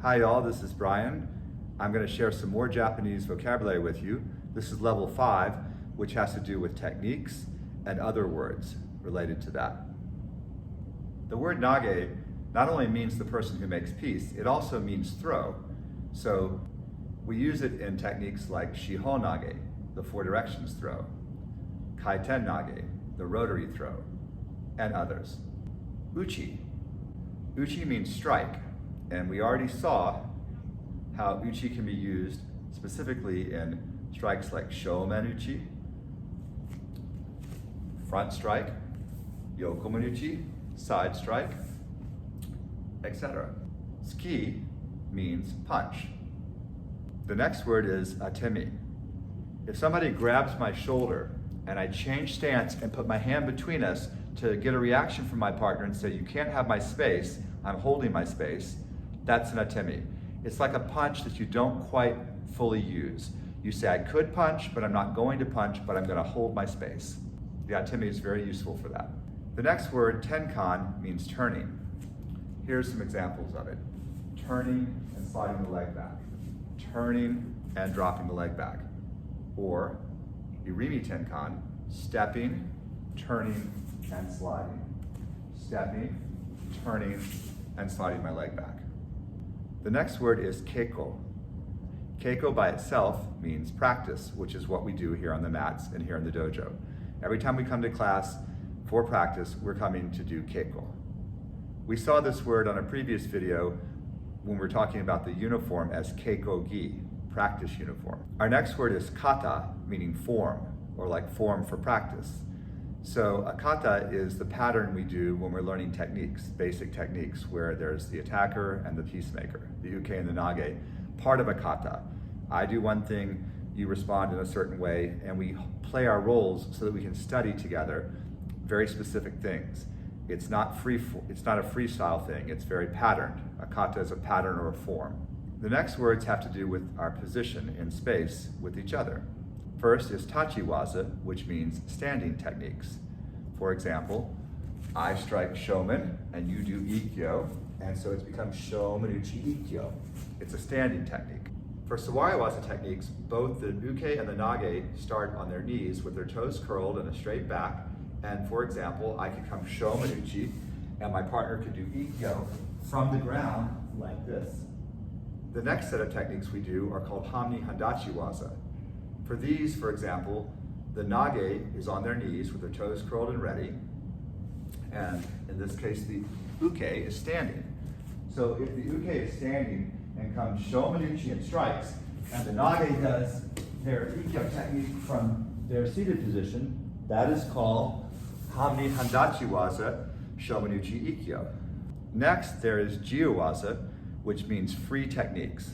Hi y'all, this is Brian. I'm going to share some more Japanese vocabulary with you. This is level 5, which has to do with techniques and other words related to that. The word nage not only means the person who makes peace, it also means throw. So we use it in techniques like shihon nage, the 4 directions throw, kaiten nage, the rotary throw, and others. Uchi. Uchi means strike, and we already saw how uchi can be used specifically in strikes like Shomenuchi, front strike, yokomenuchi, side strike, etc. Tsuki means punch. The next word is Timmy. If somebody grabs my shoulder and I change stance and put my hand between us to get a reaction from my partner and say, you can't have my space, I'm holding my space, that's an atemi. It's like a punch that you don't quite fully use. You say, I could punch, but I'm not going to punch, but I'm gonna hold my space. The atemi is very useful for that. The next word, tenkan, means turning. Here's some examples of it. Turning and sliding the leg back. Turning and dropping the leg back. Or, irimi tenkan, stepping, turning, and sliding. Stepping, turning, and sliding my leg back. The next word is keiko. Keiko by itself means practice, which is what we do here on the mats and here in the dojo. Every time we come to class for practice, we're coming to do keiko. We saw this word on a previous video when we were talking about the uniform as keiko-gi, practice uniform. Our next word is kata, meaning form, or like form for practice. So a kata is the pattern we do when we're learning techniques, basic techniques, where there's the attacker and the peacemaker, the uke and the nage, part of a kata. I do one thing, you respond in a certain way, and we play our roles so that we can study together very specific things. It's not a freestyle thing, it's very patterned. A kata is a pattern or a form. The next words have to do with our position in space with each other. First is Tachi Wasa, which means standing techniques. For example, I strike shomen and you do ikkyo, and so it's become Shomenuchi ikkyo. It's a standing technique. For suwari waza techniques, both the uke and the nage start on their knees with their toes curled and a straight back. And for example, I could come Shomenuchi and my partner could do ikkyo from the ground like this. The next set of techniques we do are called hanmi handachi waza. For these, for example, the nage is on their knees with their toes curled and ready. And in this case, the uke is standing. So if the uke is standing and comes Shomenuchi and strikes, and the nage does their ikkyo technique from their seated position, that is called hanmi handachi waza, Shomenuchi ikkyo. Next, there is jiyu waza, which means free techniques.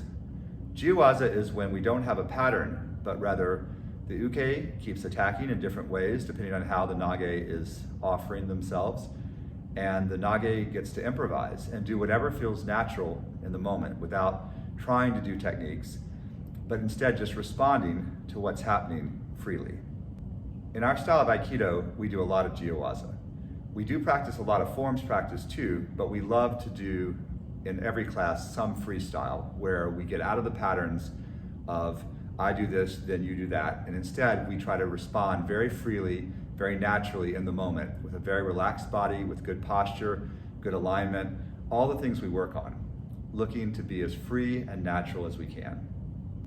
Jiyu waza is when we don't have a pattern, but rather the uke keeps attacking in different ways depending on how the nage is offering themselves, and the nage gets to improvise and do whatever feels natural in the moment without trying to do techniques, but instead just responding to what's happening freely. In our style of Aikido, we do a lot of jiyu waza. We do practice a lot of forms practice too, but we love to do in every class some freestyle where we get out of the patterns of I do this, then you do that, and instead we try to respond very freely, very naturally in the moment with a very relaxed body, with good posture, good alignment, all the things we work on, looking to be as free and natural as we can.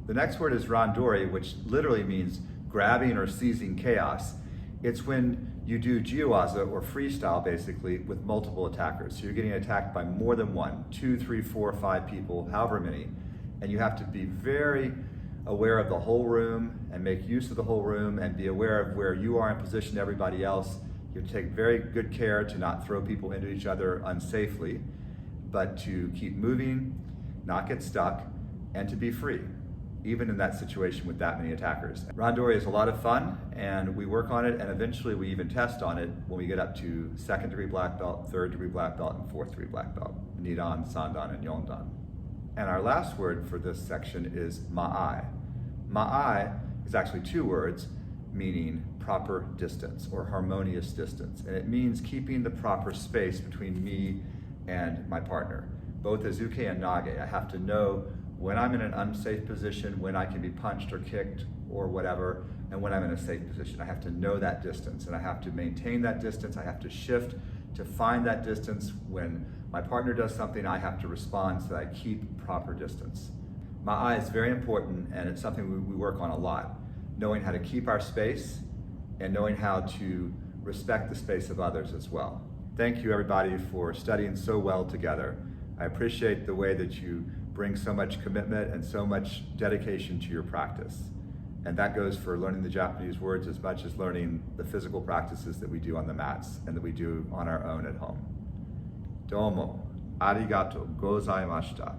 The next word is randori, which literally means grabbing or seizing chaos. It's when you do jiyu waza or freestyle basically with multiple attackers. So you're getting attacked by more than one, 2, 3, 4, 5 people, however many, and you have to be very aware of the whole room and make use of the whole room and be aware of where you are in position to everybody else. You take very good care to not throw people into each other unsafely, but to keep moving, not get stuck, and to be free, even in that situation with that many attackers. Randori is a lot of fun, and we work on it, and eventually we even test on it when we get up to 2nd degree black belt, 3rd degree black belt, and 4th degree black belt, Nidan, Sandan, and Yondan. And our last word for this section is ma'ai. Ma'ai is actually 2 words meaning proper distance or harmonious distance. And it means keeping the proper space between me and my partner. both as uke and nage. I have to know when I'm in an unsafe position, when I can be punched or kicked or whatever, and when I'm in a safe position. I have to know that distance, and I have to maintain that distance. I have to shift to find that distance. When my partner does something, I have to respond so that I keep proper distance. Ma'a is very important, and it's something we work on a lot. Knowing how to keep our space and knowing how to respect the space of others as well. Thank you everybody for studying so well together. I appreciate the way that you bring so much commitment and so much dedication to your practice. And that goes for learning the Japanese words as much as learning the physical practices that we do on the mats and that we do on our own at home. Domo, arigatou gozaimashita.